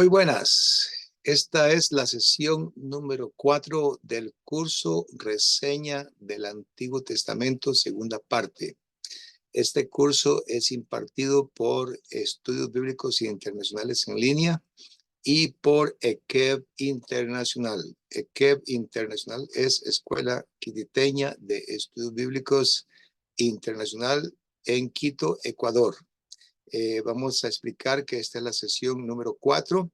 Muy buenas. Esta es la sesión número 4 del curso Reseña del Antiguo Testamento, segunda parte. Este curso es impartido por Estudios Bíblicos Internacionales en línea y por EQEB Internacional. EQEB Internacional es Escuela Quititeña de Estudios Bíblicos Internacional en Quito, Ecuador. Vamos a explicar que esta es la sesión número 4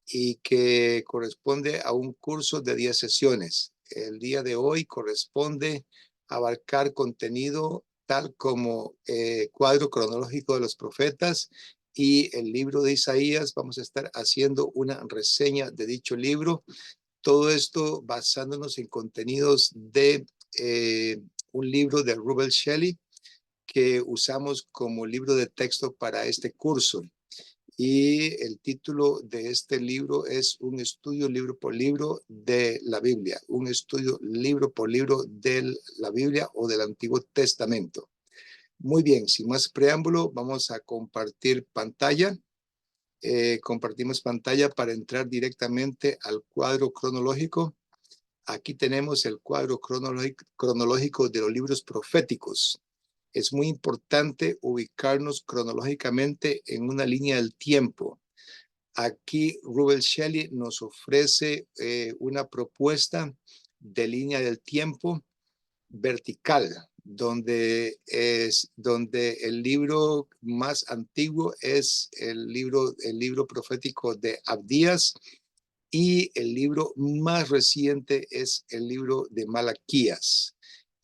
y que corresponde a un curso de 10 sesiones. El día de hoy corresponde abarcar contenido tal como cuadro cronológico de los profetas y el libro de Isaías. Vamos a estar haciendo una reseña de dicho libro. Todo esto basándonos en contenidos de un libro de Rubel Shelley que usamos como libro de texto para este curso. Y el título de este libro es un estudio libro por libro de la Biblia, un estudio libro por libro de la Biblia o del Antiguo Testamento. Muy bien, sin más preámbulo, vamos a compartir pantalla. Compartimos pantalla para entrar directamente al cuadro cronológico. Aquí tenemos el cuadro cronológico de los libros proféticos. Es muy importante ubicarnos cronológicamente en una línea del tiempo. Aquí Rubel Shelley nos ofrece una propuesta de línea del tiempo vertical, donde el libro más antiguo es el libro profético de Abdías y el libro más reciente es el libro de Malaquías.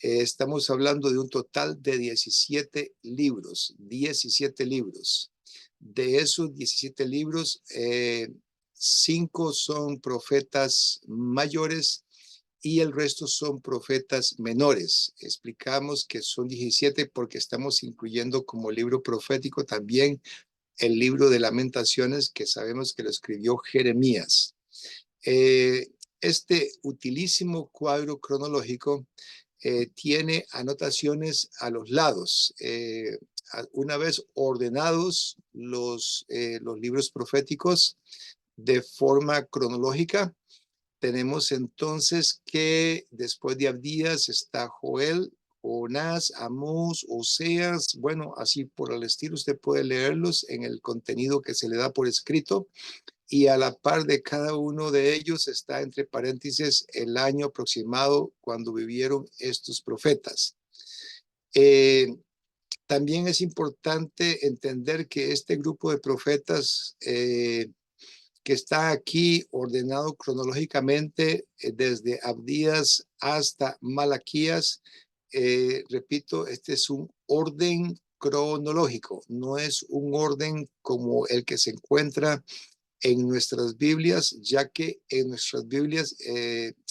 Estamos hablando de un total de 17 libros, 17 libros. De esos 17 libros, 5 son profetas mayores y el resto son profetas menores. Explicamos que son 17 porque estamos incluyendo como libro profético también el libro de Lamentaciones, que sabemos que lo escribió Jeremías. Este utilísimo cuadro cronológico tiene anotaciones a los lados. Una vez ordenados los libros proféticos de forma cronológica, tenemos entonces que después de Abdías está Joel, Jonás, Amós, Oseas, bueno, así por el estilo usted puede leerlos en el contenido que se le da por escrito. Y a la par de cada uno de ellos está entre paréntesis el año aproximado cuando vivieron estos profetas. También es importante entender que este grupo de profetas que está aquí ordenado cronológicamente desde Abdías hasta Malaquías, repito, este es un orden cronológico, no es un orden como el que se encuentra en nuestras Biblias, ya que en nuestras Biblias,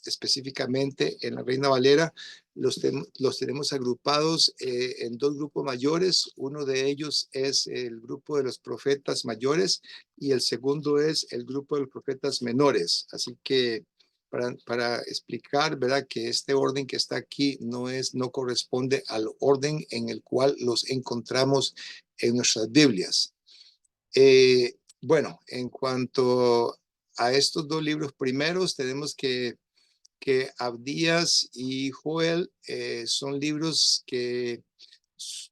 específicamente en la Reina Valera, los tenemos agrupados en dos grupos mayores. Uno de ellos es el grupo de los profetas mayores y el segundo es el grupo de los profetas menores. Así que para explicar, ¿verdad?, que este orden que está aquí no corresponde al orden en el cual los encontramos en nuestras Biblias. Bueno, en cuanto a estos dos libros primeros, tenemos que Abdías y Joel son libros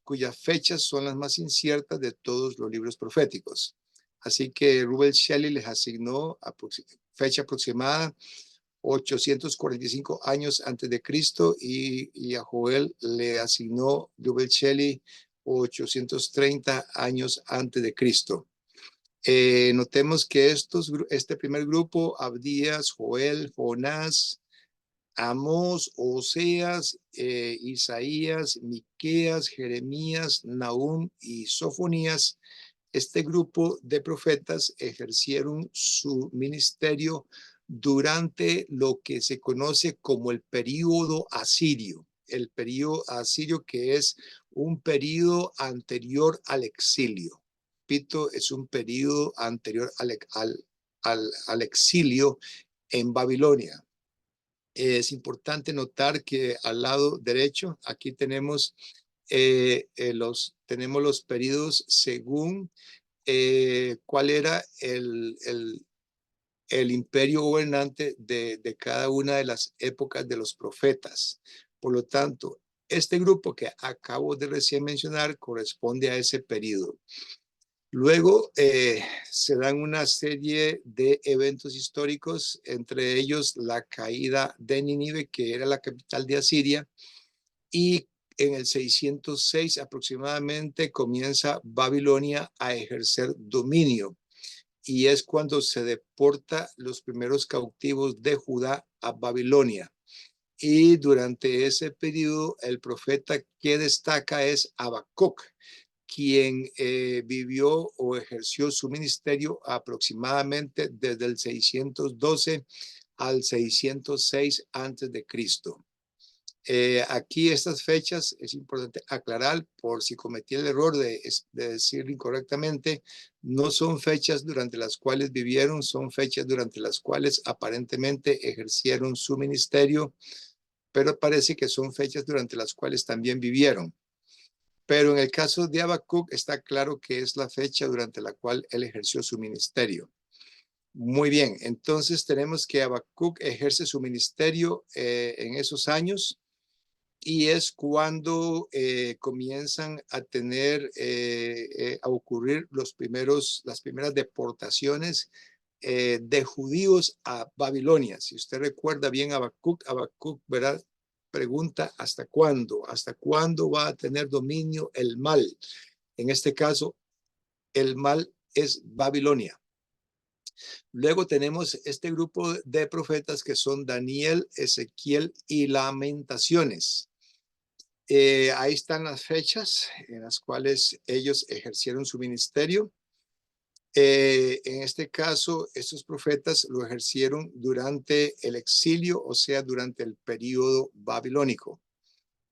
cuyas fechas son las más inciertas de todos los libros proféticos. Así que Rubel Shelley les asignó fecha aproximada 845 años antes de Cristo y a Joel le asignó Rubel Shelley 830 años antes de Cristo. Notemos que este primer grupo, Abdías, Joel, Jonás, Amós, Oseas, Isaías, Miqueas, Jeremías, Nahum y Sofonías, este grupo de profetas ejercieron su ministerio durante lo que se conoce como el período asirio. El período asirio, que es un período anterior al exilio. Repito, es un período anterior al exilio en Babilonia. Es importante notar que al lado derecho aquí tenemos los periodos según cuál era el imperio gobernante de cada una de las épocas de los profetas. Por lo tanto, este grupo que acabo de recién mencionar corresponde a ese periodo. Luego se dan una serie de eventos históricos, entre ellos la caída de Nínive, que era la capital de Asiria, y en el 606 aproximadamente comienza Babilonia a ejercer dominio, y es cuando se deporta los primeros cautivos de Judá a Babilonia. Y durante ese periodo el profeta que destaca es Habacuc, quien vivió o ejerció su ministerio aproximadamente desde el 612 al 606 antes de Cristo. Aquí estas fechas es importante aclarar, por si cometí el error de decirlo incorrectamente, no son fechas durante las cuales vivieron, son fechas durante las cuales aparentemente ejercieron su ministerio, pero parece que son fechas durante las cuales también vivieron. Pero en el caso de Habacuc está claro que es la fecha durante la cual él ejerció su ministerio. Muy bien, entonces tenemos que Habacuc ejerce su ministerio en esos años, y es cuando comienzan a a ocurrir las primeras deportaciones de judíos a Babilonia. Si usted recuerda bien Habacuc, ¿verdad? Pregunta ¿hasta cuándo? ¿Hasta cuándo va a tener dominio el mal? En este caso, el mal es Babilonia. Luego tenemos este grupo de profetas que son Daniel, Ezequiel y Lamentaciones. Ahí están las fechas en las cuales ellos ejercieron su ministerio. En este caso, estos profetas lo ejercieron durante el exilio, o sea, durante el periodo babilónico.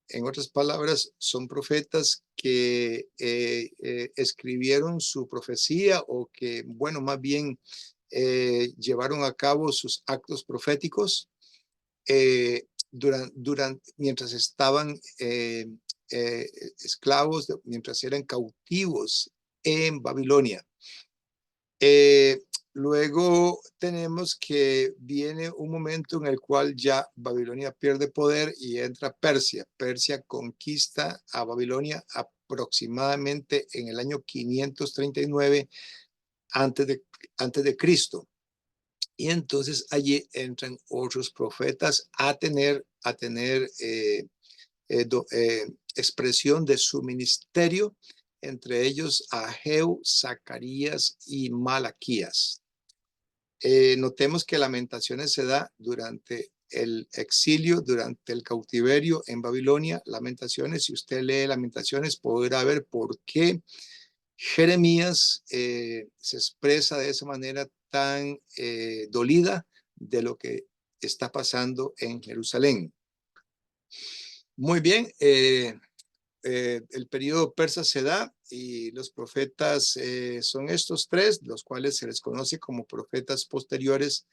En otras palabras, son profetas que escribieron su profecía, o que, bueno, más bien llevaron a cabo sus actos proféticos mientras estaban esclavos, mientras eran cautivos en Babilonia. Luego tenemos que viene un momento en el cual ya Babilonia pierde poder y entra Persia. Persia conquista a Babilonia aproximadamente en el año 539 antes de Cristo. Y entonces allí entran otros profetas a tener expresión de su ministerio, entre ellos Ageo, Zacarías y Malaquías. Notemos que Lamentaciones se da durante el exilio, durante el cautiverio en Babilonia. Lamentaciones, si usted lee Lamentaciones, podrá ver por qué Jeremías se expresa de esa manera tan dolida de lo que está pasando en Jerusalén. Muy bien, el periodo persa se da y los profetas son estos tres, los cuales se les conoce como profetas posteriores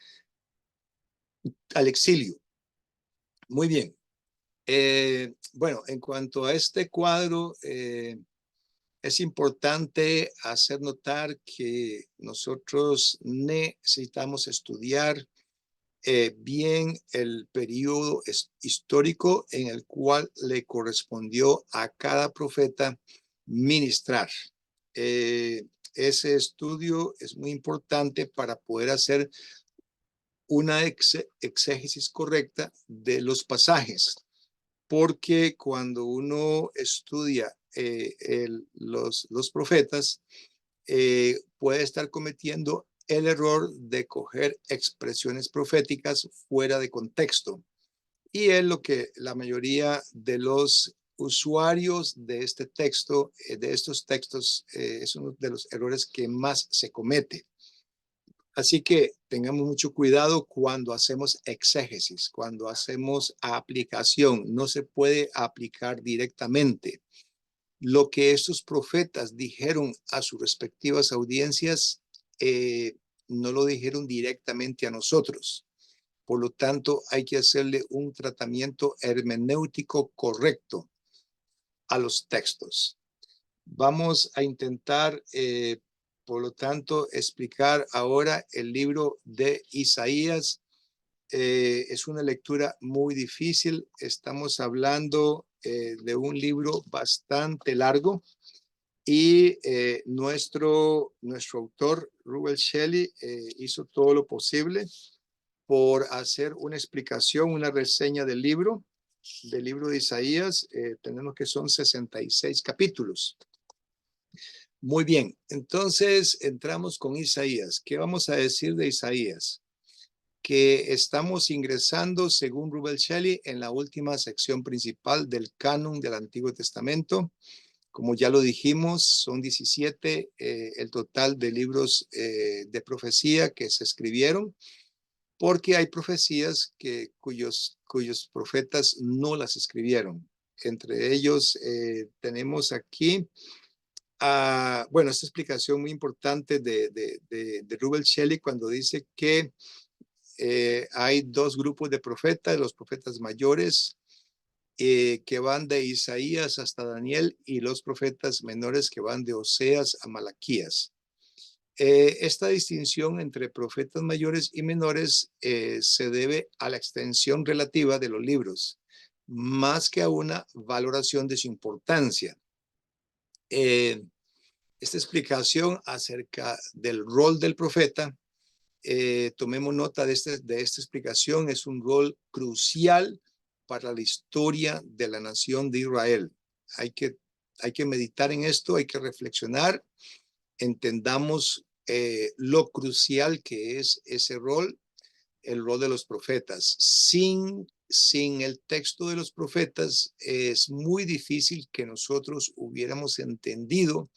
al exilio. Muy bien. Bueno, en cuanto a este cuadro, es importante hacer notar que nosotros necesitamos estudiar bien el periodo histórico en el cual le correspondió a cada profeta ministrar. Ese estudio es muy importante para poder hacer una exégesis correcta de los pasajes, porque cuando uno estudia los profetas, puede estar cometiendo el error de coger expresiones proféticas fuera de contexto. Y es lo que la mayoría de los usuarios de este texto, de estos textos, es uno de los errores que más se comete. Así que tengamos mucho cuidado cuando hacemos exégesis, cuando hacemos aplicación. No se puede aplicar directamente. Lo que estos profetas dijeron a sus respectivas audiencias, no lo dijeron directamente a nosotros. Por lo tanto, hay que hacerle un tratamiento hermenéutico correcto a los textos. Vamos a intentar Por lo tanto, explicar ahora el libro de Isaías es una lectura muy difícil. Estamos hablando de un libro bastante largo y nuestro autor, Rubel Shelley, hizo todo lo posible por hacer una explicación, una reseña del libro de Isaías. Tenemos que son 66 capítulos. Muy bien, entonces entramos con Isaías. ¿Qué vamos a decir de Isaías? Que estamos ingresando, según Rubel Shelley, en la última sección principal del canon del Antiguo Testamento. Como ya lo dijimos, son 17 el total de libros de profecía que se escribieron, porque hay profecías cuyos profetas no las escribieron. Entre ellos tenemos aquí, bueno, esta explicación muy importante de Rubel Shelley cuando dice que hay dos grupos de profetas, los profetas mayores que van de Isaías hasta Daniel y los profetas menores que van de Oseas a Malaquías. Esta distinción entre profetas mayores y menores se debe a la extensión relativa de los libros, más que a una valoración de su importancia. Esta explicación acerca del rol del profeta, tomemos nota de esta explicación, es un rol crucial para la historia de la nación de Israel. Hay que meditar en esto, hay que reflexionar, entendamos lo crucial que es ese rol, el rol de los profetas. Sin el texto de los profetas es muy difícil que nosotros hubiéramos entendido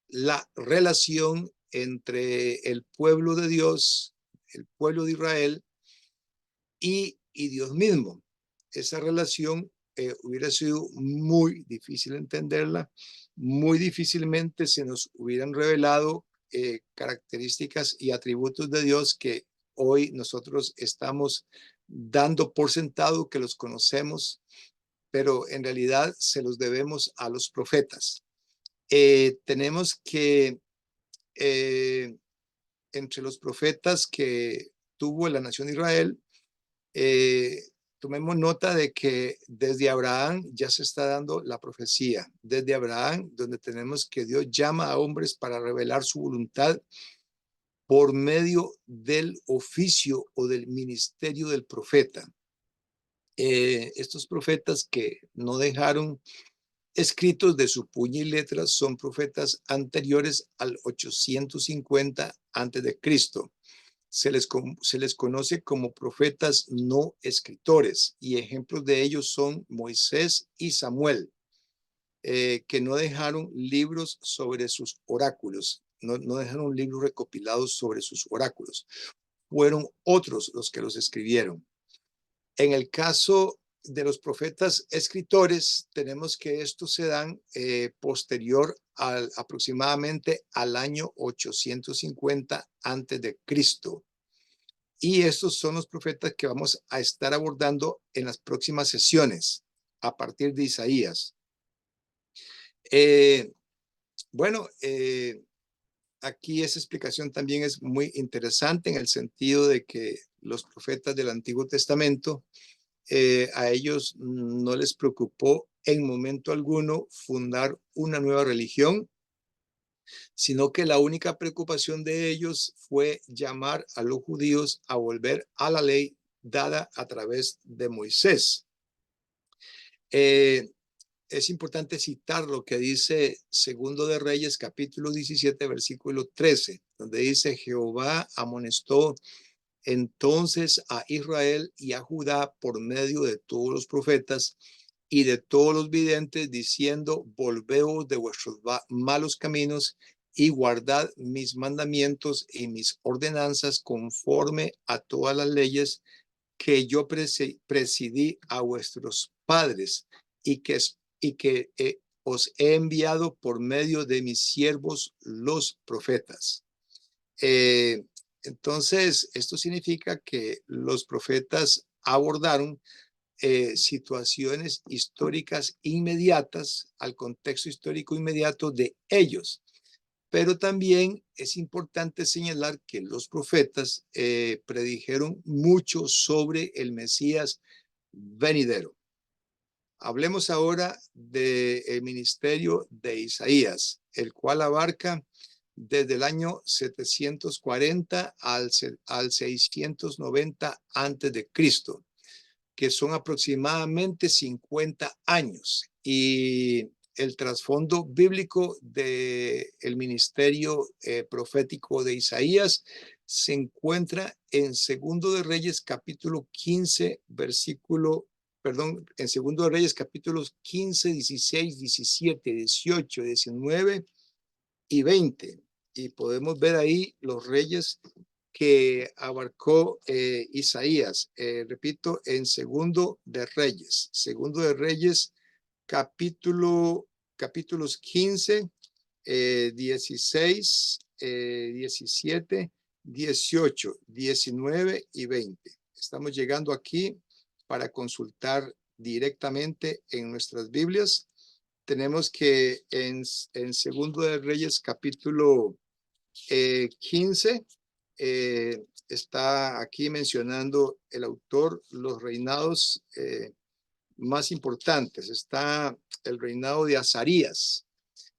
la relación entre el pueblo de Dios, el pueblo de Israel y Dios mismo. Esa relación hubiera sido muy difícil entenderla, muy difícilmente se nos hubieran revelado características y atributos de Dios que hoy nosotros estamos dando por sentado que los conocemos, pero en realidad se los debemos a los profetas. Tenemos que, entre los profetas que tuvo la nación de Israel, tomemos nota de que desde Abraham ya se está dando la profecía. Desde Abraham, donde tenemos que Dios llama a hombres para revelar su voluntad por medio del oficio o del ministerio del profeta. Estos profetas que no dejaron escritos de su puño y letra son profetas anteriores al 850 antes de Cristo. Se les conoce como profetas no escritores y ejemplos de ellos son Moisés y Samuel, que no dejaron libros sobre sus oráculos, no dejaron libros recopilados sobre sus oráculos. Fueron otros los que los escribieron. En el caso de los profetas escritores, tenemos que estos se dan posterior aproximadamente al año 850 antes de Cristo. Y estos son los profetas que vamos a estar abordando en las próximas sesiones a partir de Isaías. Bueno, aquí esa explicación también es muy interesante en el sentido de que los profetas del Antiguo Testamento, a ellos no les preocupó en momento alguno fundar una nueva religión, sino que la única preocupación de ellos fue llamar a los judíos a volver a la ley dada a través de Moisés. Es importante citar lo que dice Segundo de Reyes, capítulo 17, versículo 13, donde dice: Jehová amonestó entonces a Israel y a Judá por medio de todos los profetas y de todos los videntes, diciendo: volveos de vuestros malos caminos y guardad mis mandamientos y mis ordenanzas conforme a todas las leyes que yo presidí a vuestros padres y que os he enviado por medio de mis siervos los profetas. Entonces, esto significa que los profetas abordaron situaciones históricas inmediatas al contexto histórico inmediato de ellos. Pero también es importante señalar que los profetas predijeron mucho sobre el Mesías venidero. Hablemos ahora del ministerio de Isaías, el cual abarca desde el año 740 al 690 antes de Cristo, que son aproximadamente 50 años. Y el trasfondo bíblico del ministerio profético de Isaías se encuentra en Segundo de Reyes capítulo 15, en Segundo de Reyes capítulos 15, 16, 17, 18, 19 y 20. Y podemos ver ahí los reyes que abarcó Isaías. Repito, en Segundo de Reyes, capítulos 15, 16, 17, 18, 19 y 20. Estamos llegando aquí para consultar directamente en nuestras Biblias. Tenemos que en Segundo de Reyes capítulo 15 está aquí mencionando el autor los reinados más importantes. Está el reinado de Azarías.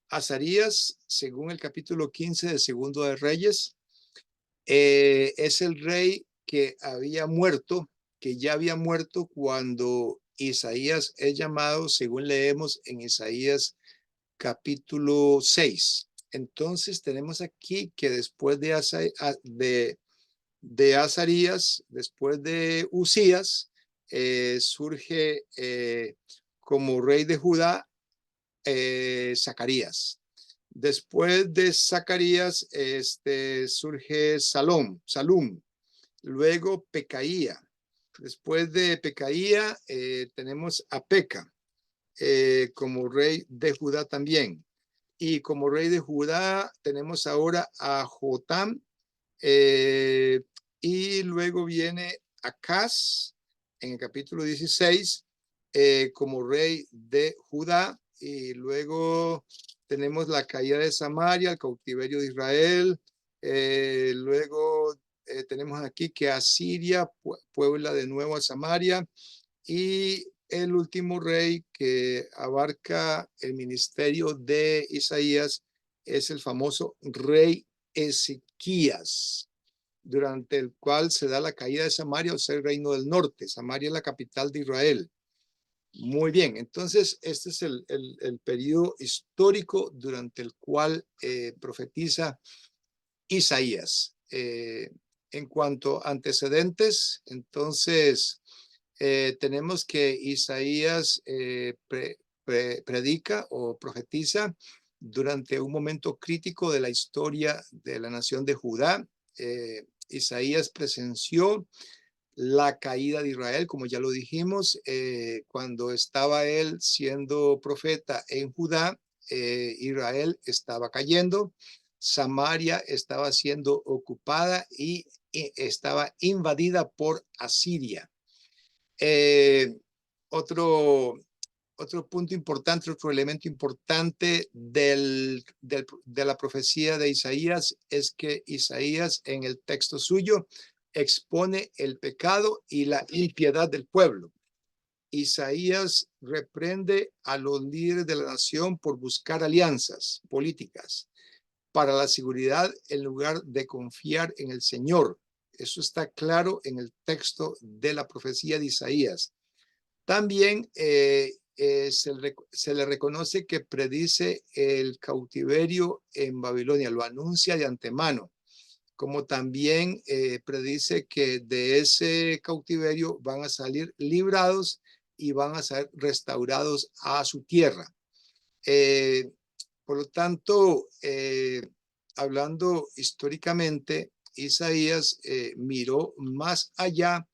Azarías, según el capítulo 15 de Segundo de Reyes, es el rey que había muerto, que ya había muerto cuando Isaías es llamado, según leemos en Isaías capítulo 6. Entonces tenemos aquí que después de Azarías, después de Usías, surge como rey de Judá Zacarías. Después de Zacarías surge Salum. Luego Pecaía. Después de Pecaía tenemos a Peca como rey de Judá también. Y como rey de Judá tenemos ahora a Jotam. Y luego viene Acaz en el capítulo 16 como rey de Judá. Y luego tenemos la caída de Samaria, el cautiverio de Israel. Luego tenemos aquí que Asiria puebla de nuevo a Samaria. Y el último rey que abarca el ministerio de Isaías es el famoso rey Ezequías, durante el cual se da la caída de Samaria, o sea, el reino del norte. Samaria es la capital de Israel. Muy bien, entonces este es el periodo histórico durante el cual profetiza Isaías. En cuanto a antecedentes, entonces tenemos que Isaías predica o profetiza durante un momento crítico de la historia de la nación de Judá. Isaías presenció la caída de Israel, como ya lo dijimos, cuando estaba él siendo profeta en Judá, Israel estaba cayendo, Samaria estaba siendo ocupada y estaba invadida por Asiria. Otro punto importante, otro elemento importante de la profecía de Isaías es que Isaías en el texto suyo expone el pecado y la impiedad del pueblo. Isaías reprende a los líderes de la nación por buscar alianzas políticas para la seguridad en lugar de confiar en el Señor. Eso está claro en el texto de la profecía de Isaías. También se le reconoce que predice el cautiverio en Babilonia, lo anuncia de antemano, como también predice que de ese cautiverio van a salir librados y van a ser restaurados a su tierra. Por lo tanto, hablando históricamente, Isaías miró más allá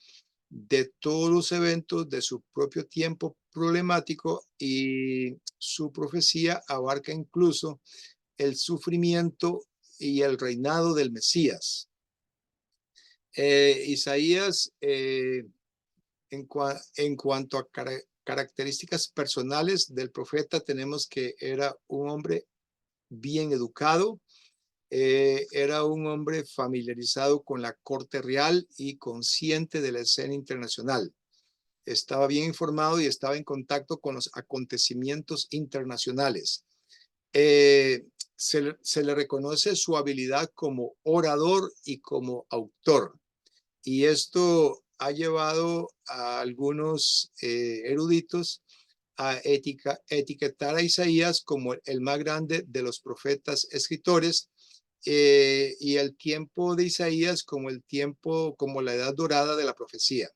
de todos los eventos de su propio tiempo problemático, y su profecía abarca incluso el sufrimiento y el reinado del Mesías. Isaías, en cuanto a características personales del profeta, tenemos que era un hombre bien educado, Era un hombre familiarizado con la corte real y consciente de la escena internacional. Estaba bien informado y estaba en contacto con los acontecimientos internacionales. Se le reconoce su habilidad como orador y como autor. Y esto ha llevado a algunos eruditos a etiquetar a Isaías como el más grande de los profetas escritores, y el tiempo de Isaías como como la edad dorada de la profecía.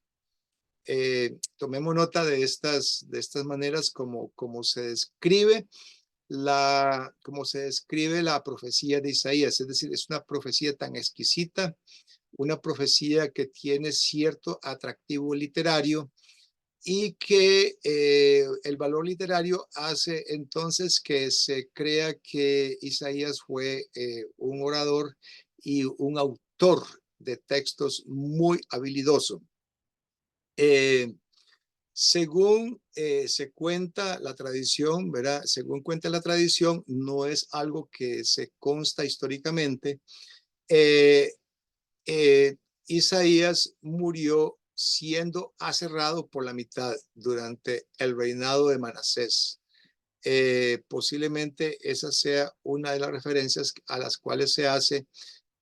Tomemos nota de estas maneras como se describe como se describe la profecía de Isaías. Es decir, es una profecía tan exquisita, una profecía que tiene cierto atractivo literario y que el valor literario hace entonces que se crea que Isaías fue un orador y un autor de textos muy habilidoso. Según se cuenta la tradición, ¿verdad? Según cuenta la tradición, no es algo que se consta históricamente. Eh, Isaías murió siendo aserrado por la mitad durante el reinado de Manasés. Posiblemente esa sea una de las referencias a las cuales se hace,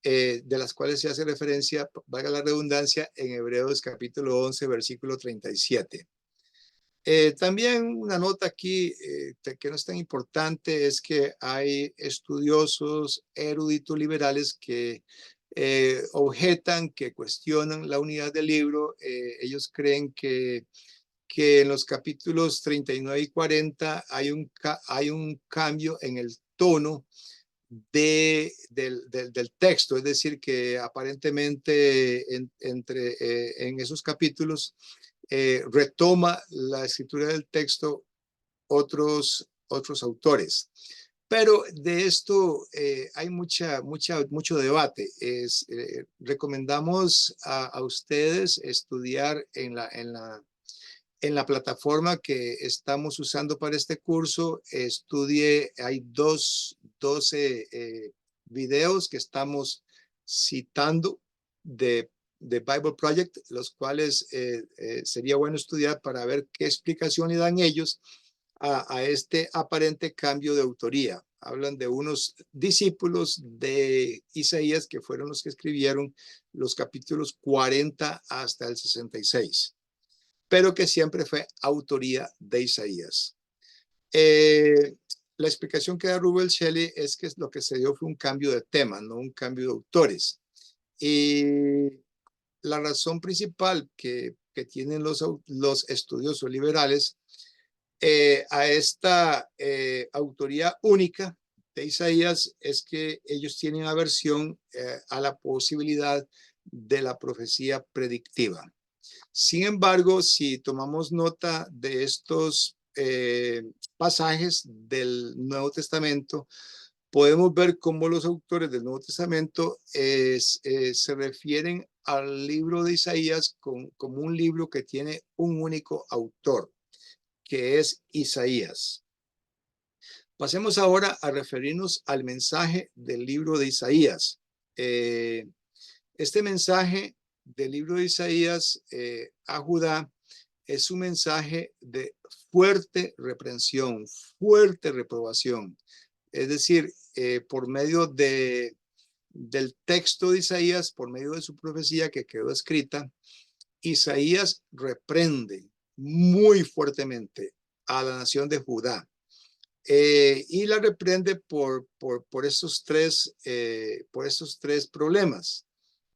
de las cuales se hace referencia, valga la redundancia, en Hebreos capítulo 11, versículo 37. También una nota aquí que no es tan importante es que hay estudiosos eruditos liberales que objetan, que cuestionan la unidad del libro. Ellos creen que en los capítulos 39 y 40 hay un cambio en el tono del texto, es decir, que aparentemente en esos capítulos retoma la escritura del texto otros autores. Pero de esto hay mucho debate. Recomendamos a ustedes estudiar en la plataforma que estamos usando para este curso. Hay 12 videos que estamos citando de Bible Project, los cuales sería bueno estudiar para ver qué explicación le dan ellos a este aparente cambio de autoría. Hablan de unos discípulos de Isaías que fueron los que escribieron los capítulos 40 hasta el 66, pero que siempre fue autoría de Isaías. La explicación que da Rubel Shelley es que lo que se dio fue un cambio de tema, no un cambio de autores. Y la razón principal que tienen los estudiosos liberales a esta autoría única de Isaías es que ellos tienen aversión a la posibilidad de la profecía predictiva. Sin embargo, si tomamos nota de estos pasajes del Nuevo Testamento, podemos ver cómo los autores del Nuevo Testamento se refieren al libro de Isaías como un libro que tiene un único autor, que es Isaías. Pasemos ahora a referirnos al mensaje del libro de Isaías. Este mensaje del libro de Isaías a Judá es un mensaje de fuerte reprensión, fuerte reprobación. Es decir, por medio del texto de Isaías, por medio de su profecía que quedó escrita, Isaías reprende muy fuertemente a la nación de Judá. Y la reprende por estos tres problemas,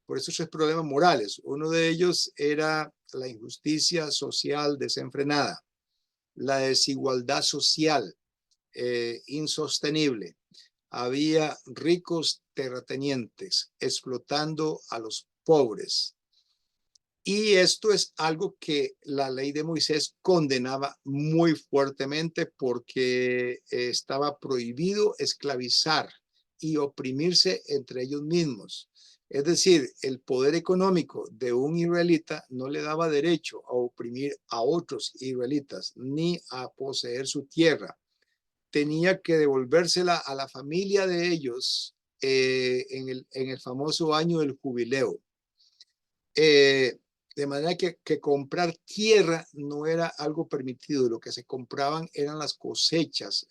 por estos tres problemas morales. Uno de ellos era la injusticia social desenfrenada, la desigualdad social insostenible. Había ricos terratenientes explotando a los pobres. Y esto es algo que la ley de Moisés condenaba muy fuertemente porque estaba prohibido esclavizar y oprimirse entre ellos mismos. Es decir, el poder económico de un israelita no le daba derecho a oprimir a otros israelitas ni a poseer su tierra. Tenía que devolvérsela a la familia de ellos en el famoso año del jubileo. De manera que comprar tierra no era algo permitido. Lo que se compraban eran las cosechas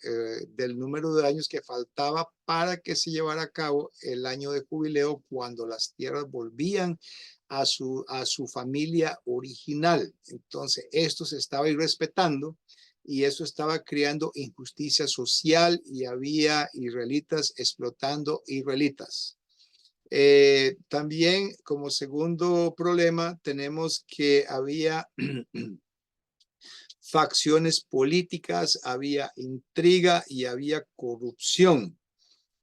del número de años que faltaba para que se llevara a cabo el año de jubileo, cuando las tierras volvían a su familia original. Entonces, esto se estaba irrespetando y eso estaba creando injusticia social, y había israelitas explotando israelitas. También, como segundo problema, tenemos que había facciones políticas, había intriga y había corrupción.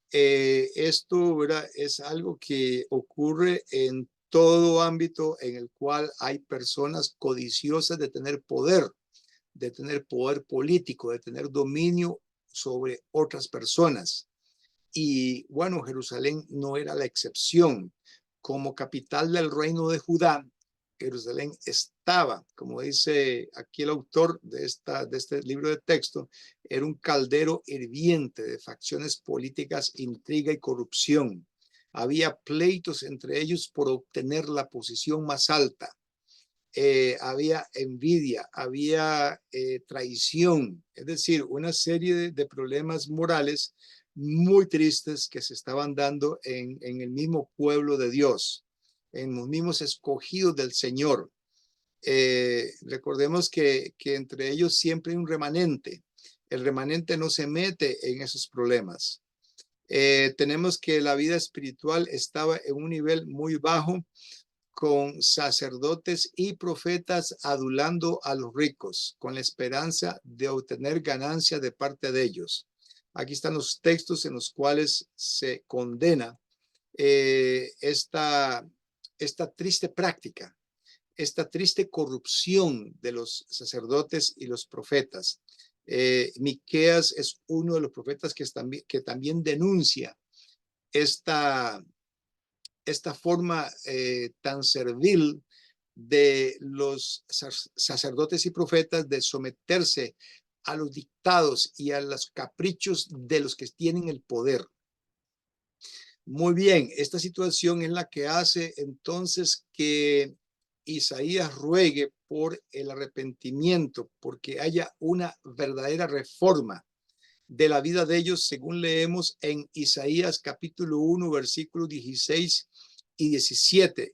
Esto, ¿verdad?, es algo que ocurre en todo ámbito en el cual hay personas codiciosas de tener poder político, de tener dominio sobre otras personas. Y bueno, Jerusalén no era la excepción. Como capital del reino de Judá, Jerusalén estaba, como dice aquí el autor de este libro de texto, era un caldero hirviente de facciones políticas, intriga y corrupción. Había pleitos entre ellos por obtener la posición más alta. Había envidia, había traición, es decir, una serie de problemas morales muy tristes que se estaban dando en el mismo pueblo de Dios, en los mismos escogidos del Señor. Recordemos que entre ellos siempre hay un remanente. El remanente no se mete en esos problemas. Tenemos que la vida espiritual estaba en un nivel muy bajo, con sacerdotes y profetas adulando a los ricos, con la esperanza de obtener ganancia de parte de ellos. Aquí están los textos en los cuales se condena esta triste práctica, esta triste corrupción de los sacerdotes y los profetas. Miqueas es uno de los profetas que también denuncia esta forma tan servil de los sacerdotes y profetas de someterse a los dictados y a los caprichos de los que tienen el poder. Muy bien, esta situación es la que hace entonces que Isaías ruegue por el arrepentimiento, porque haya una verdadera reforma de la vida de ellos, según leemos en Isaías capítulo 1, versículos 16 y 17.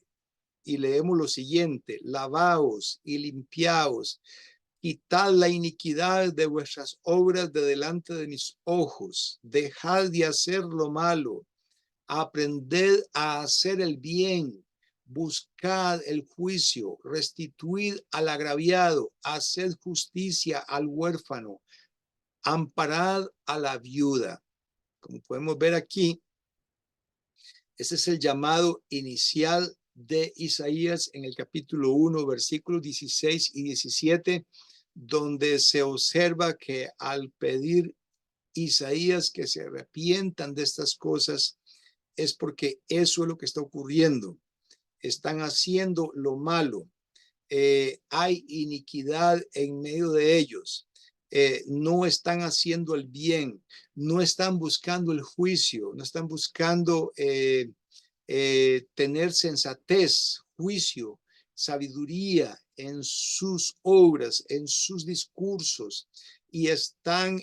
Y leemos lo siguiente: lavaos y limpiaos, quitad la iniquidad de vuestras obras de delante de mis ojos, dejad de hacer lo malo, aprended a hacer el bien, buscad el juicio, restituid al agraviado, haced justicia al huérfano, amparad a la viuda. Como podemos ver aquí, ese es el llamado inicial de Isaías en el capítulo 1, versículos 16 y 17, donde se observa que al pedir Isaías que se arrepientan de estas cosas, es porque eso es lo que está ocurriendo. Están haciendo lo malo. Hay iniquidad en medio de ellos. No están haciendo el bien, no están buscando el juicio, no están buscando tener sensatez, juicio, sabiduría en sus obras, en sus discursos, y están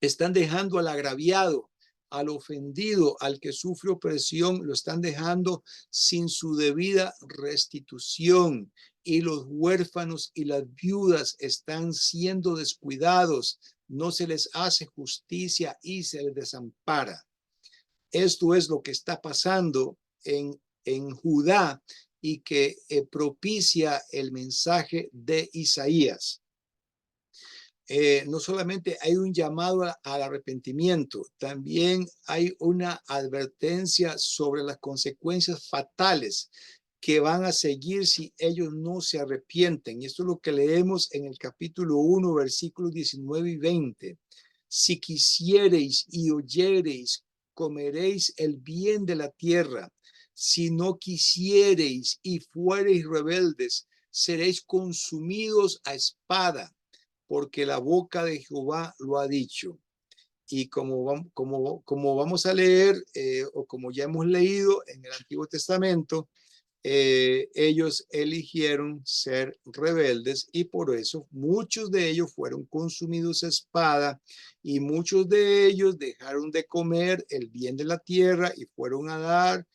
dejando al agraviado, al ofendido, al que sufre opresión, lo están dejando sin su debida restitución, y los huérfanos y las viudas están siendo descuidados, no se les hace justicia y se les desampara. Esto es lo que está pasando en Judá, y que propicia el mensaje de Isaías. No solamente hay un llamado al arrepentimiento, también hay una advertencia sobre las consecuencias fatales que van a seguir si ellos no se arrepienten. Y esto es lo que leemos en el capítulo 1, versículos 19 y 20. Si quisiereis y oyereis, comeréis el bien de la tierra. Si no quisiereis y fuereis rebeldes, seréis consumidos a espada, porque la boca de Jehová lo ha dicho. Y como vamos a leer, o como ya hemos leído en el Antiguo Testamento, ellos eligieron ser rebeldes y por eso muchos de ellos fueron consumidos a espada y muchos de ellos dejaron de comer el bien de la tierra y fueron a dar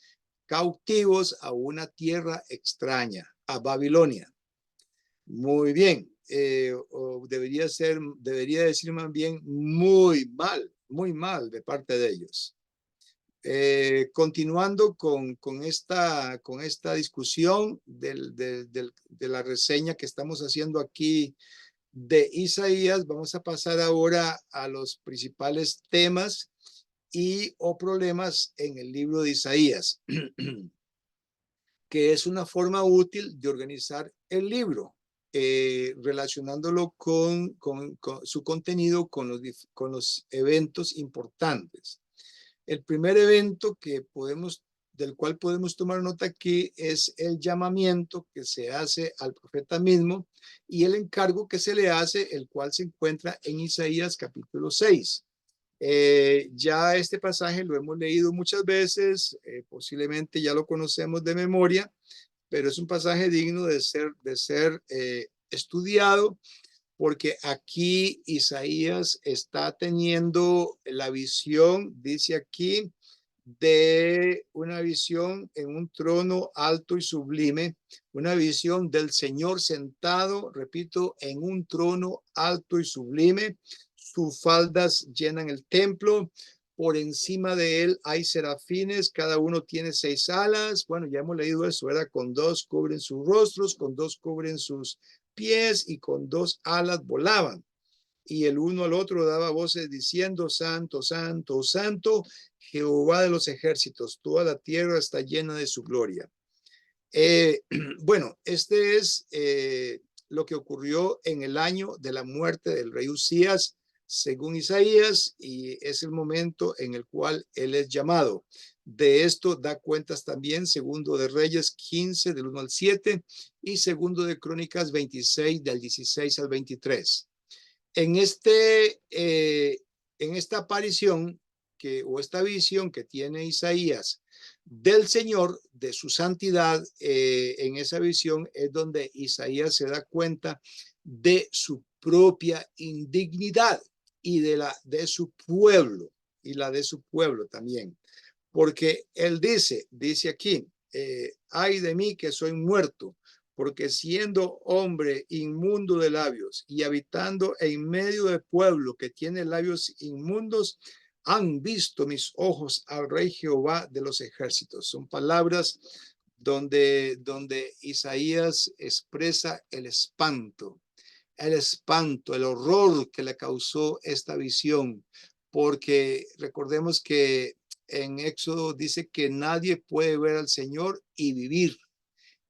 cautivos a una tierra extraña, a Babilonia. Muy bien. O debería decir más bien muy mal de parte de ellos. Continuando con esta discusión de la reseña que estamos haciendo aquí de Isaías, vamos a pasar ahora a los principales temas o problemas en el libro de Isaías, que es una forma útil de organizar el libro, relacionándolo con su contenido con los eventos importantes. El primer evento del cual podemos tomar nota aquí es el llamamiento que se hace al profeta mismo y el encargo que se le hace, el cual se encuentra en Isaías capítulo 6. Ya este pasaje lo hemos leído muchas veces, posiblemente ya lo conocemos de memoria, pero es un pasaje digno de ser estudiado, porque aquí Isaías está teniendo la visión, dice aquí, de una visión en un trono alto y sublime, una visión del Señor sentado, repito, en un trono alto y sublime. Sus faldas llenan el templo. Por encima de él hay serafines, cada uno tiene 6 alas. Bueno, ya hemos leído eso, era con 2 cubren sus rostros, con 2 cubren sus pies y con 2 alas volaban. Y el uno al otro daba voces diciendo: Santo, Santo, Santo, Jehová de los ejércitos, toda la tierra está llena de su gloria. Bueno, este es lo que ocurrió en el año de la muerte del rey Usías, según Isaías, y es el momento en el cual él es llamado. De esto da cuentas también Segundo de Reyes 15, del 1 al 7, y Segundo de Crónicas 26, del 16 al 23. En esta aparición o esta visión que tiene Isaías del Señor, de su santidad, en esa visión es donde Isaías se da cuenta de su propia indignidad y de su pueblo, y la de su pueblo también. Porque él dice aquí, ay de mí que soy muerto, porque siendo hombre inmundo de labios y habitando en medio de pueblo que tiene labios inmundos, han visto mis ojos al Rey Jehová de los ejércitos. Son palabras donde Isaías expresa el espanto, el horror que le causó esta visión, porque recordemos que en Éxodo dice que nadie puede ver al Señor y vivir.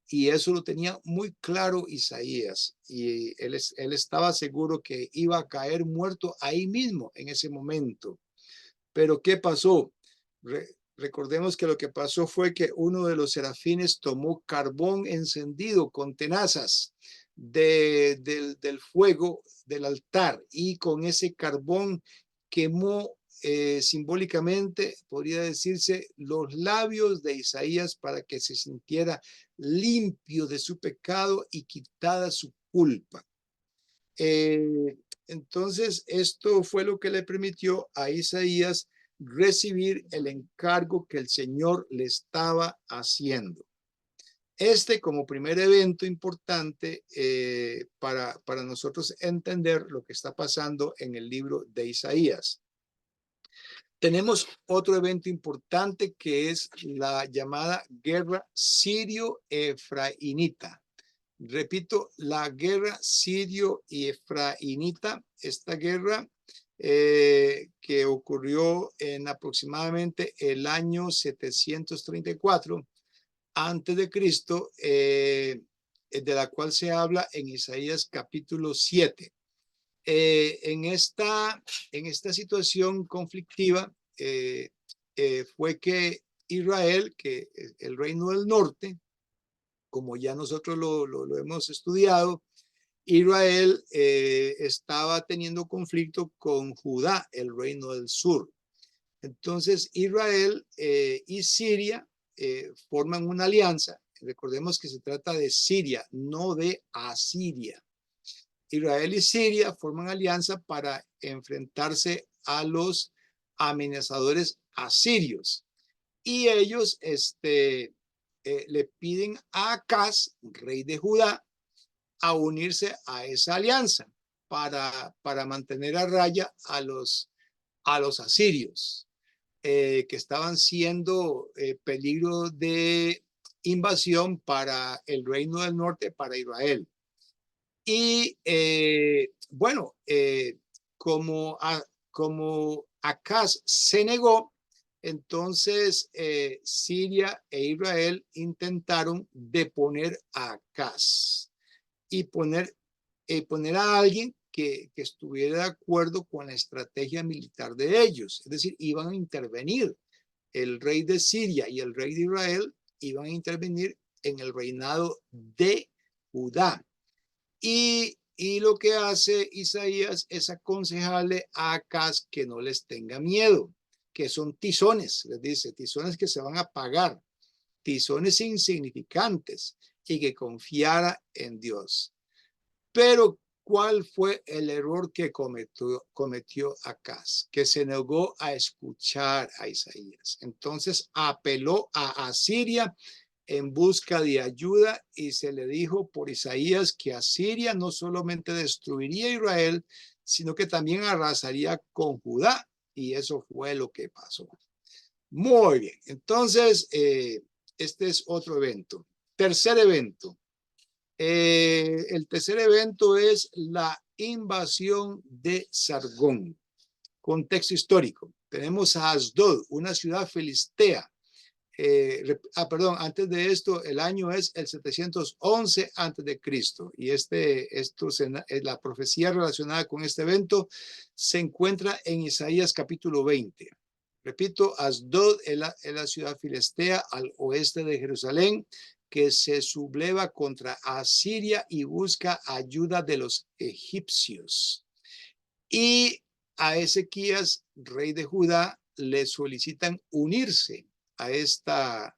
Y eso lo tenía muy claro Isaías. Y él estaba seguro que iba a caer muerto ahí mismo, en ese momento. Pero ¿qué pasó? Recordemos que lo que pasó fue que uno de los serafines tomó carbón encendido con tenazas del fuego del altar y con ese carbón quemó simbólicamente, podría decirse, los labios de Isaías para que se sintiera limpio de su pecado y quitada su culpa. Entonces, esto fue lo que le permitió a Isaías recibir el encargo que el Señor le estaba haciendo. Como primer evento importante para nosotros entender lo que está pasando en el libro de Isaías. Tenemos otro evento importante que es la llamada guerra sirio-efraínita. Repito, la guerra sirio y efraínita, esta guerra que ocurrió en aproximadamente el año 734 antes de Cristo, de la cual se habla en Isaías capítulo 7. En esta situación conflictiva fue que Israel, que el reino del norte, como ya nosotros lo hemos estudiado, Israel estaba teniendo conflicto con Judá, el reino del sur. Entonces Israel y Siria forman una alianza. Recordemos que se trata de Siria, no de Asiria. Israel y Siria forman alianza para enfrentarse a los amenazadores asirios. Y ellos le piden a Acaz, rey de Judá, a unirse a esa alianza para mantener a raya a los asirios, que estaban siendo peligro de invasión para el reino del norte, para Israel. Y bueno, como Acaz se negó, entonces Siria e Israel intentaron deponer a Acaz y poner a alguien que estuviera de acuerdo con la estrategia militar de ellos. Es decir, iban a intervenir. El rey de Siria y el rey de Israel iban a intervenir en el reinado de Judá. Y lo que hace Isaías es aconsejarle a Acaz que no les tenga miedo, que son tizones, les dice, tizones que se van a pagar, tizones insignificantes, y que confiara en Dios. Pero ¿cuál fue el error que cometió Acaz? Que se negó a escuchar a Isaías. Entonces apeló a Asiria en busca de ayuda y se le dijo por Isaías que Asiria no solamente destruiría a Israel, sino que también arrasaría con Judá. Y eso fue lo que pasó. Muy bien. Entonces, este es otro evento. Tercer evento. El tercer evento es la invasión de Sargón. Contexto histórico. Tenemos a Asdod, una ciudad filistea. Perdón, antes de esto, el año es el 711 antes de Cristo. Y la profecía relacionada con este evento se encuentra en Isaías capítulo 20. Repito, Asdod es la ciudad filistea al oeste de Jerusalén, que se subleva contra Asiria y busca ayuda de los egipcios. Y a Ezequías, rey de Judá, le solicitan unirse a esta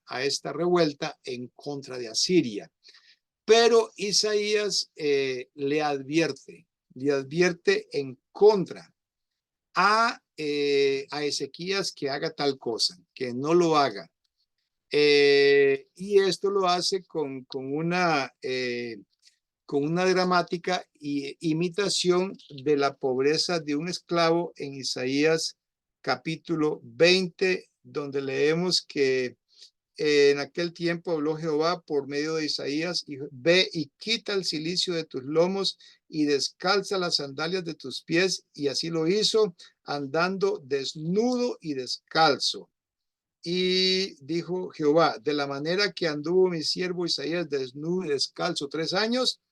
revuelta en contra de Asiria. Pero Isaías le advierte en contra a Ezequías que haga tal cosa, que no lo haga. Y esto lo hace con una dramática imitación de la pobreza de un esclavo en Isaías capítulo 20, donde leemos que en aquel tiempo habló Jehová por medio de Isaías y ve y quita el cilicio de tus lomos y descalza las sandalias de tus pies, y así lo hizo, andando desnudo y descalzo. Y dijo Jehová, de la manera que anduvo mi siervo Isaías desnudo y descalzo 3 años,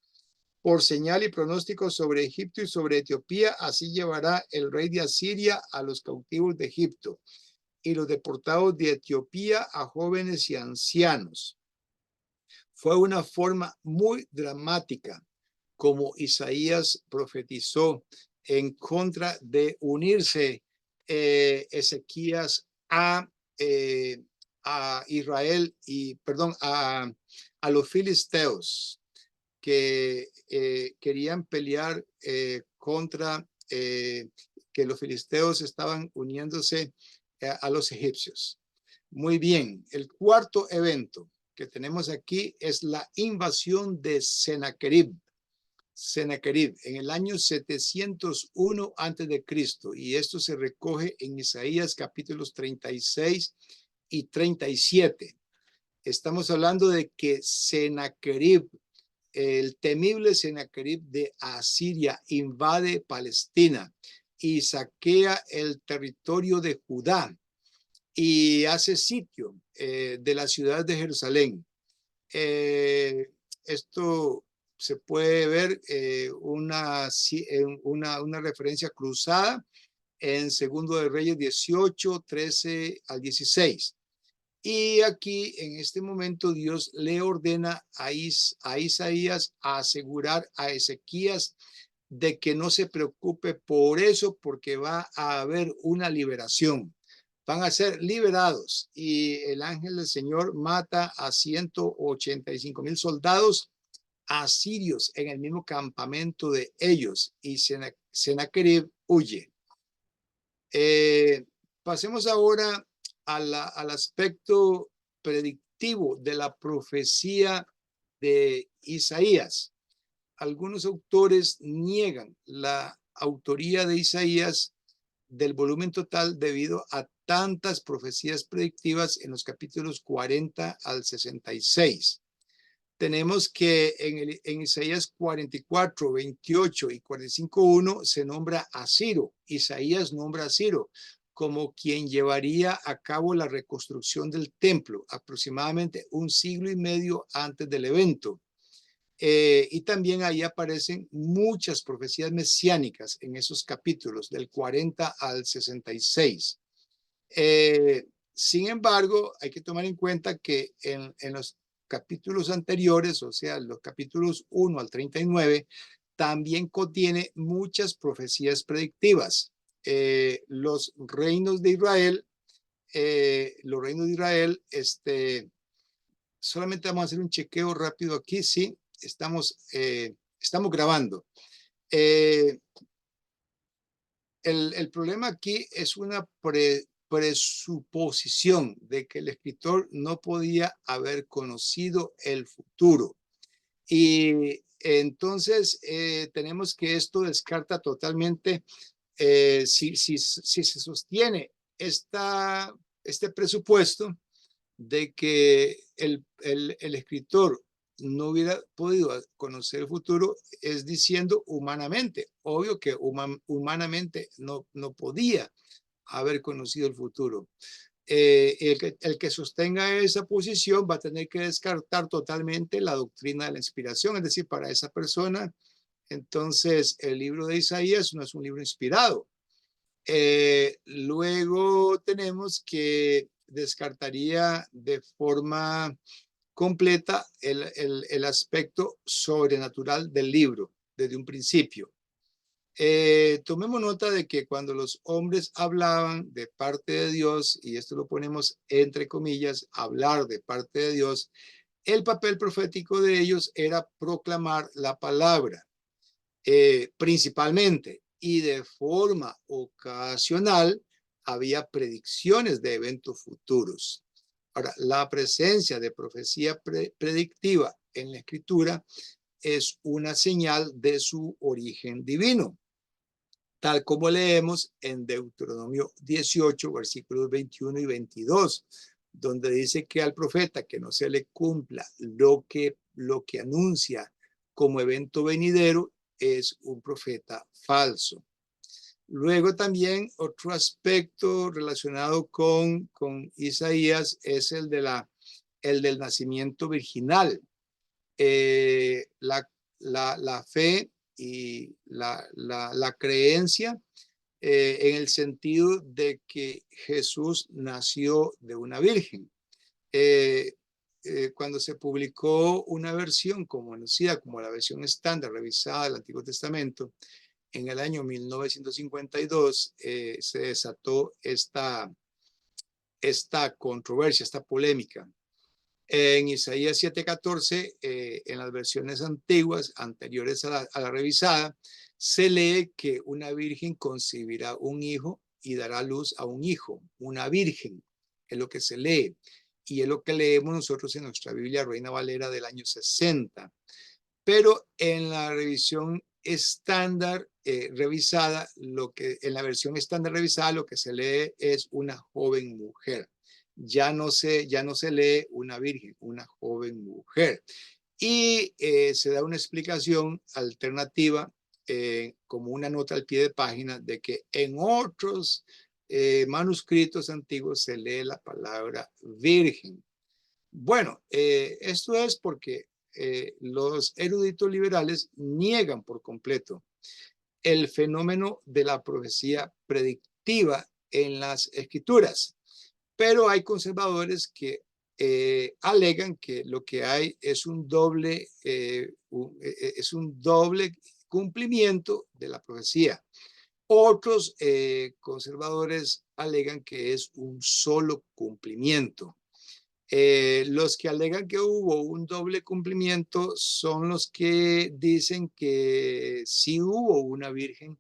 por señal y pronóstico sobre Egipto y sobre Etiopía, así llevará el rey de Asiria a los cautivos de Egipto y los deportados de Etiopía a jóvenes y ancianos. Fue una forma muy dramática como Isaías profetizó en contra de unirse Ezequías a Israel a los filisteos que querían pelear contra que los filisteos estaban uniéndose a los egipcios. Muy bien, el cuarto evento que tenemos aquí es la invasión de Sennacherib. Sennacherib en el año 701 antes de Cristo, y esto se recoge en Isaías capítulos 36 y 37. Estamos hablando de que Sennacherib, el temible Sennacherib de Asiria, invade Palestina y saquea el territorio de Judá y hace sitio de la ciudad de Jerusalén. Esto se puede ver una referencia cruzada en Segundo de Reyes 18, 13 al 16. Y aquí, en este momento, Dios le ordena a Isaías a asegurar a Ezequías de que no se preocupe por eso, porque va a haber una liberación. Van a ser liberados y el ángel del Señor mata a 185,000 soldados asirios en el mismo campamento de ellos y Sennacherib huye. Pasemos ahora al aspecto predictivo de la profecía de Isaías. Algunos autores niegan la autoría de Isaías del volumen total debido a tantas profecías predictivas en los capítulos 40 al 66. Tenemos que en Isaías 44, 28 y 45:1 se nombra a Ciro. Isaías nombra a Ciro como quien llevaría a cabo la reconstrucción del templo aproximadamente un siglo y medio antes del evento. Y también ahí aparecen muchas profecías mesiánicas en esos capítulos del 40 al 66. Sin embargo, hay que tomar en cuenta que en los capítulos anteriores, o sea, los capítulos 1 al 39, también contiene muchas profecías predictivas. Los reinos de Israel, solamente vamos a hacer un chequeo rápido aquí, sí, estamos grabando. El problema aquí es una presuposición de que el escritor no podía haber conocido el futuro. Y entonces tenemos que esto descarta totalmente si se sostiene este presupuesto de que el escritor no hubiera podido conocer el futuro, es diciendo humanamente. Obvio que humanamente no podía haber conocido el futuro. El que sostenga esa posición va a tener que descartar totalmente la doctrina de la inspiración, es decir, para esa persona, entonces el libro de Isaías no es un libro inspirado. Luego tenemos que descartaría de forma completa el aspecto sobrenatural del libro desde un principio. Tomemos nota de que cuando los hombres hablaban de parte de Dios, y esto lo ponemos entre comillas, hablar de parte de Dios, el papel profético de ellos era proclamar la palabra, principalmente, y de forma ocasional había predicciones de eventos futuros. Ahora, la presencia de profecía predictiva en la escritura es una señal de su origen divino, tal como leemos en Deuteronomio 18, versículos 21 y 22, donde dice que al profeta que no se le cumpla lo que anuncia como evento venidero es un profeta falso. Luego también otro aspecto relacionado con Isaías es el del nacimiento virginal. La fe y la creencia en el sentido de que Jesús nació de una virgen. Cuando se publicó una versión conocida como la versión estándar revisada del Antiguo Testamento, en el año 1952 se desató esta controversia, esta polémica. En Isaías 7:14, en las versiones antiguas, anteriores a la revisada, se lee que una virgen concebirá un hijo y dará luz a un hijo, una virgen, es lo que se lee. Y es lo que leemos nosotros en nuestra Biblia Reina Valera del año 60. Pero en la revisión estándar revisada, en la versión estándar revisada, lo que se lee es una joven mujer. Ya no se lee una virgen, una joven mujer. Y se da una explicación alternativa como una nota al pie de página de que en otros manuscritos antiguos se lee la palabra virgen. Bueno, esto es porque los eruditos liberales niegan por completo el fenómeno de la profecía predictiva en las escrituras. Pero hay conservadores que alegan que lo que hay es un doble cumplimiento de la profecía. Otros conservadores alegan que es un solo cumplimiento. Los que alegan que hubo un doble cumplimiento son los que dicen que sí hubo una virgen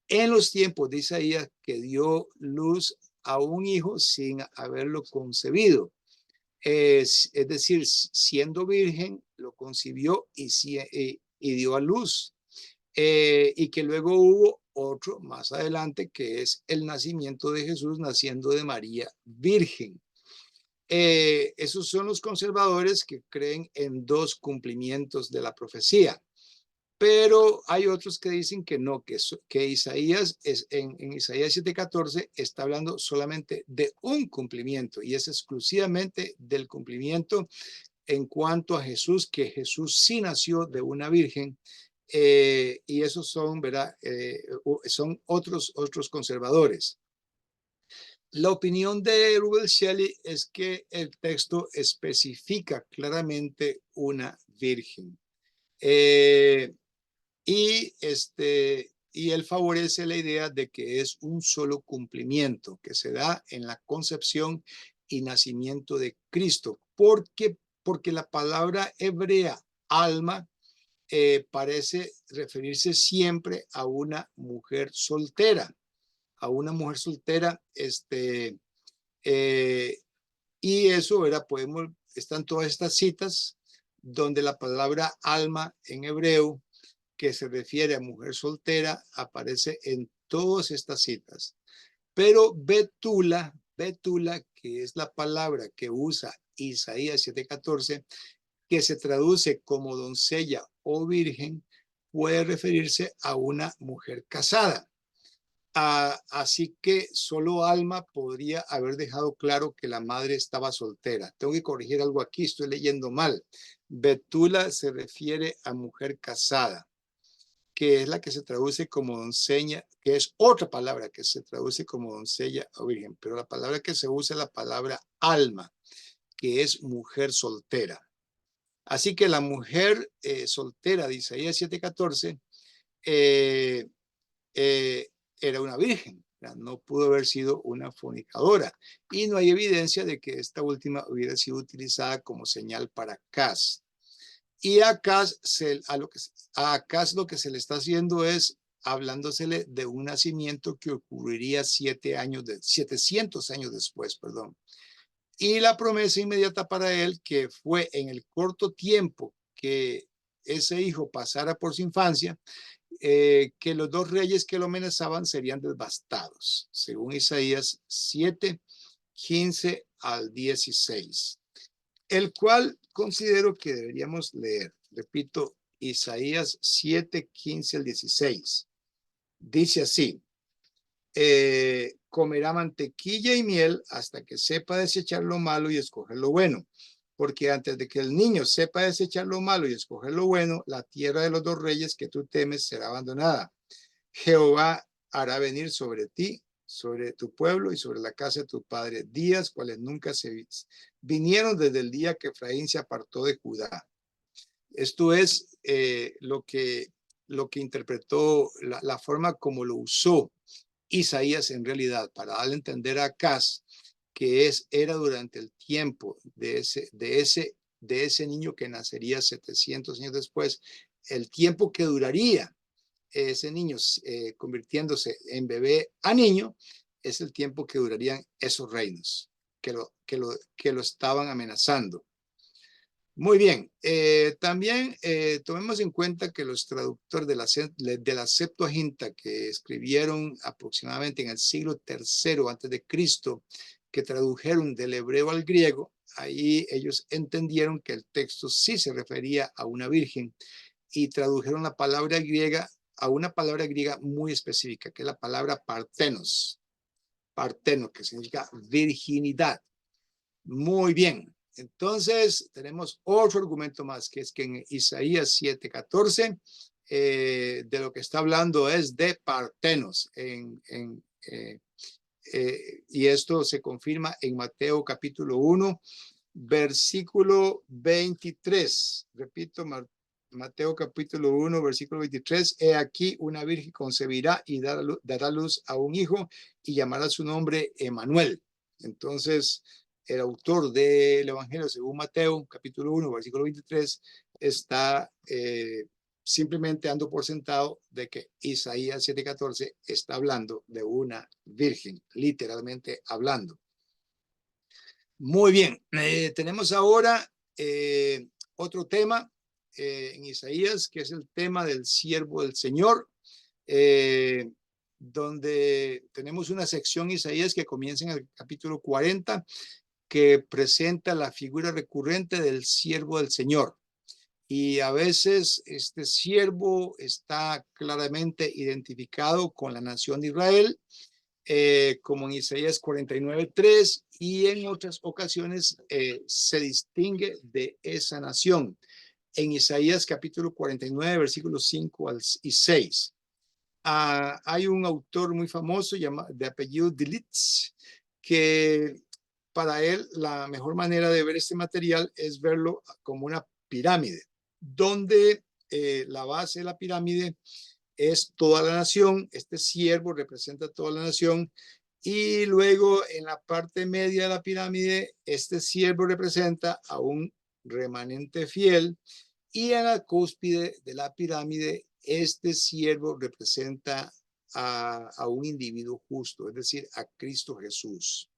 en los tiempos de Isaías que dio luz a un hijo sin haberlo concebido. Es decir, siendo virgen, lo concibió y dio a luz. Y que luego hubo otro más adelante que es el nacimiento de Jesús naciendo de María virgen. Esos son los conservadores que creen en dos cumplimientos de la profecía. Pero hay otros que dicen que no, que Isaías en Isaías 7:14 está hablando solamente de un cumplimiento y es exclusivamente del cumplimiento en cuanto a Jesús, que Jesús sí nació de una virgen. Y esos son, ¿verdad? Son otros conservadores. La opinión de Rubel Shelley es que el texto especifica claramente una virgen. Y él favorece la idea de que es un solo cumplimiento que se da en la concepción y nacimiento de Cristo, porque la palabra hebrea alma parece referirse siempre a una mujer soltera, y eso, ¿verdad? Están todas estas citas donde la palabra alma en hebreo, que se refiere a mujer soltera, aparece en todas estas citas. Pero betula, que es la palabra que usa Isaías 7:14, que se traduce como doncella o virgen, puede referirse a una mujer casada. Así que solo Alma podría haber dejado claro que la madre estaba soltera. Tengo que corregir algo aquí, estoy leyendo mal. Betula se refiere a mujer casada, que es la que se traduce como doncella, que es otra palabra que se traduce como doncella o virgen, pero la palabra que se usa es la palabra alma, que es mujer soltera. Así que la mujer soltera de Isaías 7:14 era una virgen, no pudo haber sido una fornicadora, y no hay evidencia de que esta última hubiera sido utilizada como señal para Acaz. Y a Acaz lo que se le está haciendo es hablándosele de un nacimiento que ocurriría 700 años después, perdón. Y la promesa inmediata para él, que fue en el corto tiempo que ese hijo pasara por su infancia, que los dos reyes que lo amenazaban serían devastados, según Isaías 7:15 al 16, el cual considero que deberíamos leer. Repito, Isaías 7:15 al 16. Dice así: comerá mantequilla y miel hasta que sepa desechar lo malo y escoger lo bueno. Porque antes de que el niño sepa desechar lo malo y escoger lo bueno, la tierra de los dos reyes que tú temes será abandonada. Jehová hará venir sobre ti, sobre tu pueblo y sobre la casa de tu padre días cuales nunca se vinieron desde el día que Efraín se apartó de Judá. Esto es lo que interpretó, la forma como lo usó Isaías en realidad para darle a entender a Acaz que era durante el tiempo de ese niño que nacería 700 años después, el tiempo que duraría ese niño convirtiéndose en bebé a niño, es el tiempo que durarían esos reinos que lo estaban amenazando. Muy bien, también tomemos en cuenta que los traductores de la Septuaginta, que escribieron aproximadamente en el siglo III antes de Cristo, que tradujeron del hebreo al griego, ahí ellos entendieron que el texto sí se refería a una virgen y tradujeron la palabra griega a una palabra griega muy específica, que es la palabra partenos, que significa virginidad. Muy bien. Entonces, tenemos otro argumento más, que es que en Isaías 7:14, de lo que está hablando es de partenos. y esto se confirma en Mateo capítulo 1, versículo 23. Repito, Mateo capítulo 1, versículo 23. He aquí una virgen concebirá y dará luz a un hijo y llamará su nombre Emmanuel. Entonces, el autor del Evangelio según Mateo capítulo 1, versículo 23 está simplemente dando por sentado de que Isaías 7:14 está hablando de una virgen, literalmente hablando. Muy bien, tenemos ahora otro tema en Isaías, que es el tema del siervo del Señor, donde tenemos una sección Isaías que comienza en el capítulo 40, que presenta la figura recurrente del siervo del Señor. Y a veces este siervo está claramente identificado con la nación de Israel, como en Isaías 49:3, y en otras ocasiones se distingue de esa nación. En Isaías capítulo 49, versículos 5 y 6. Hay un autor muy famoso de apellido Dilitz, que para él la mejor manera de ver este material es verlo como una pirámide, donde la base de la pirámide es toda la nación. Este siervo representa toda la nación, y luego en la parte media de la pirámide este siervo representa a un remanente fiel, y en la cúspide de la pirámide este siervo representa a un individuo justo, es decir, a Cristo Jesús.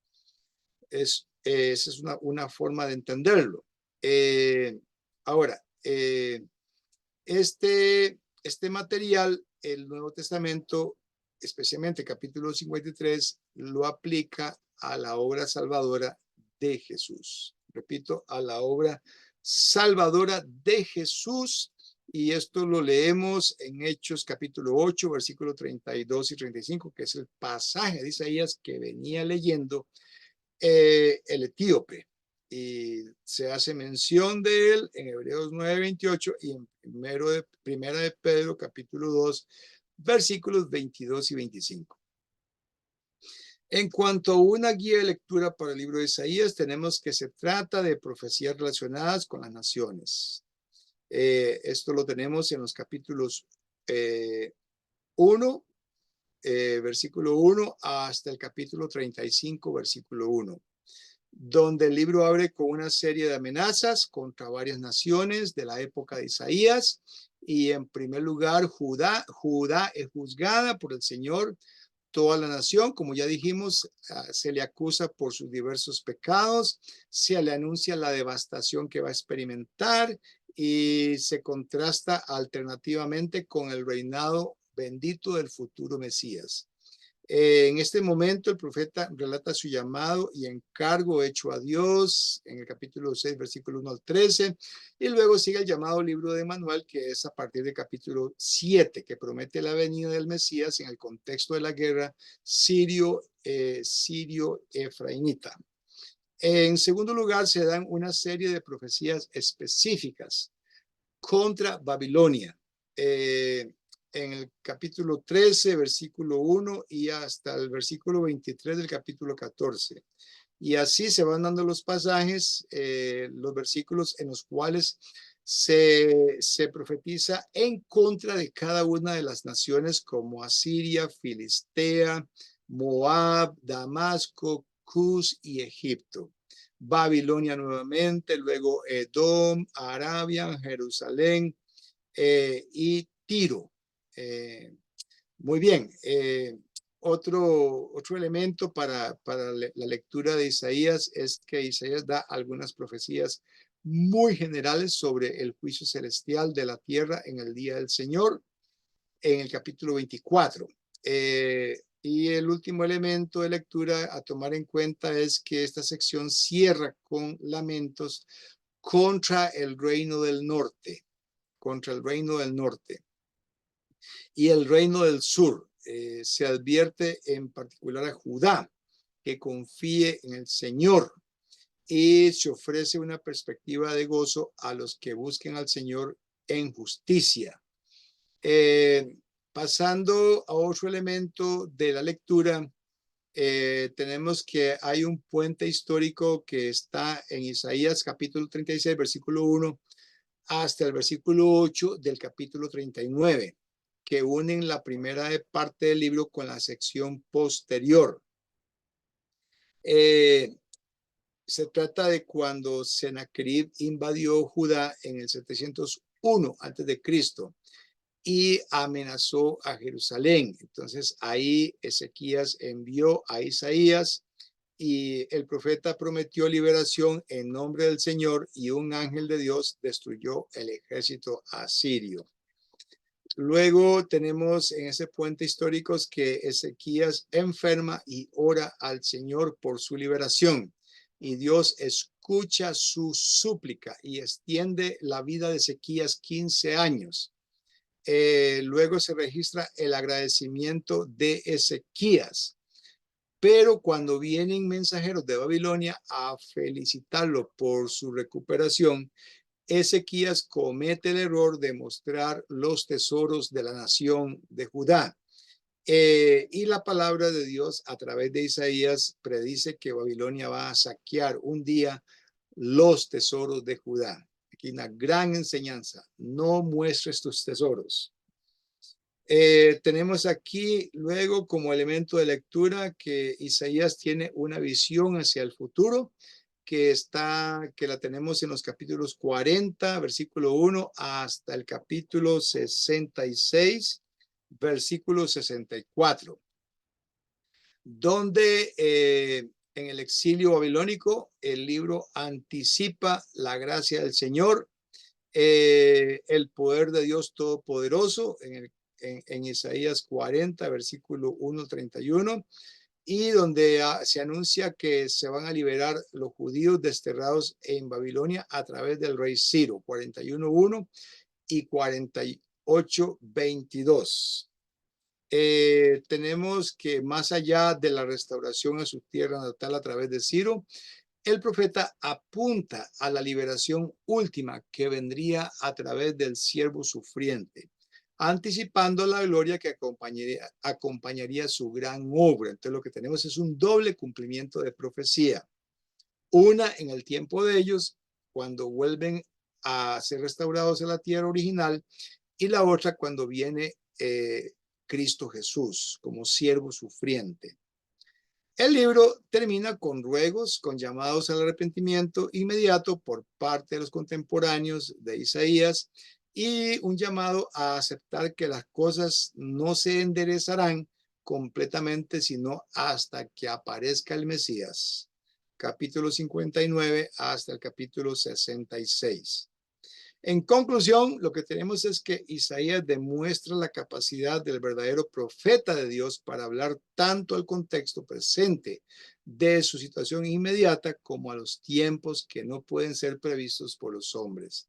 Esa es una forma de entenderlo. Ahora, este material, el Nuevo Testamento, especialmente capítulo 53, lo aplica a la obra salvadora de Jesús. Repito, a la obra salvadora de Jesús, y esto lo leemos en Hechos capítulo 8, versículos 32 y 35, que es el pasaje de Isaías que venía leyendo el etíope. Y se hace mención de él en Hebreos 9:28 y en Primera de Pedro capítulo 2, versículos 22 y 25. En cuanto a una guía de lectura para el libro de Isaías, tenemos que se trata de profecías relacionadas con las naciones. Esto lo tenemos en los capítulos 1, versículo 1, hasta el capítulo 35, versículo 1. Donde el libro abre con una serie de amenazas contra varias naciones de la época de Isaías. Y en primer lugar, Judá es juzgada por el Señor. Toda la nación, como ya dijimos, se le acusa por sus diversos pecados, se le anuncia la devastación que va a experimentar, y se contrasta alternativamente con el reinado bendito del futuro Mesías. En este momento el profeta relata su llamado y encargo hecho a Dios en el capítulo 6, versículo 1 al 13, y luego sigue el llamado libro de Manuel, que es a partir del capítulo 7, que promete la venida del Mesías en el contexto de la guerra sirio-efraínita. En segundo lugar, se dan una serie de profecías específicas contra Babilonia. En el capítulo 13, versículo 1 y hasta el versículo 23 del capítulo 14. Y así se van dando los pasajes, los versículos en los cuales se profetiza en contra de cada una de las naciones como Asiria, Filistea, Moab, Damasco, Cus y Egipto. Babilonia nuevamente, luego Edom, Arabia, Jerusalén y Tiro. Muy bien. Otro elemento para la lectura de Isaías es que Isaías da algunas profecías muy generales sobre el juicio celestial de la tierra en el día del Señor, en el capítulo 24. Y el último elemento de lectura a tomar en cuenta es que esta sección cierra con lamentos contra el reino del norte, y el reino del sur. Se advierte en particular a Judá que confíe en el Señor, y se ofrece una perspectiva de gozo a los que busquen al Señor en justicia. Pasando a otro elemento de la lectura, tenemos que hay un puente histórico que está en Isaías capítulo 36, versículo 1, hasta el versículo 8 del capítulo 39, que unen la primera parte del libro con la sección posterior. Se trata de cuando Sennacherib invadió Judá en el 701 antes de Cristo y amenazó a Jerusalén. Entonces ahí Ezequías envió a Isaías y el profeta prometió liberación en nombre del Señor y un ángel de Dios destruyó el ejército asirio. Luego tenemos en ese puente histórico que Ezequías enferma y ora al Señor por su liberación. Y Dios escucha su súplica y extiende la vida de Ezequías 15 años. Luego se registra el agradecimiento de Ezequías. Pero cuando vienen mensajeros de Babilonia a felicitarlo por su recuperación, Ezequías comete el error de mostrar los tesoros de la nación de Judá. Y la palabra de Dios a través de Isaías predice que Babilonia va a saquear un día los tesoros de Judá. Aquí una gran enseñanza: no muestres tus tesoros. Tenemos aquí luego como elemento de lectura que Isaías tiene una visión hacia el futuro que la tenemos en los capítulos 40, versículo 1 hasta el capítulo 66, versículo 64, donde en el exilio babilónico el libro anticipa la gracia del Señor, el poder de Dios Todopoderoso en Isaías 40, versículo 1 31, y donde se anuncia que se van a liberar los judíos desterrados en Babilonia a través del rey Ciro, 41:1 y 48:22. Tenemos que más allá de la restauración a su tierra natal a través de Ciro, el profeta apunta a la liberación última que vendría a través del siervo sufriente, anticipando la gloria que acompañaría su gran obra. Entonces lo que tenemos es un doble cumplimiento de profecía. Una en el tiempo de ellos, cuando vuelven a ser restaurados en la tierra original, y la otra cuando viene Cristo Jesús como siervo sufriente. El libro termina con ruegos, con llamados al arrepentimiento inmediato por parte de los contemporáneos de Isaías y un llamado a aceptar que las cosas no se enderezarán completamente, sino hasta que aparezca el Mesías. Capítulo 59 hasta el capítulo 66. En conclusión, lo que tenemos es que Isaías demuestra la capacidad del verdadero profeta de Dios para hablar tanto al contexto presente de su situación inmediata como a los tiempos que no pueden ser previstos por los hombres.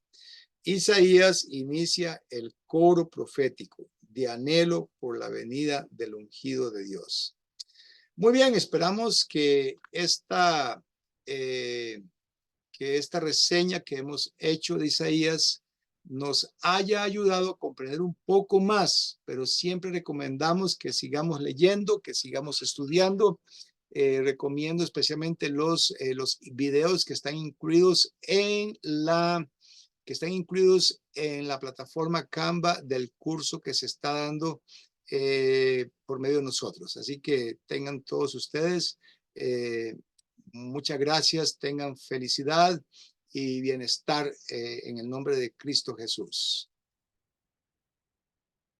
Isaías inicia el coro profético de anhelo por la venida del ungido de Dios. Muy bien, esperamos que esta reseña que hemos hecho de Isaías nos haya ayudado a comprender un poco más, pero siempre recomendamos que sigamos leyendo, que sigamos estudiando. Recomiendo especialmente los videos que están incluidos en la plataforma Canva del curso que se está dando por medio de nosotros. Así que tengan todos ustedes muchas gracias, tengan felicidad y bienestar en el nombre de Cristo Jesús.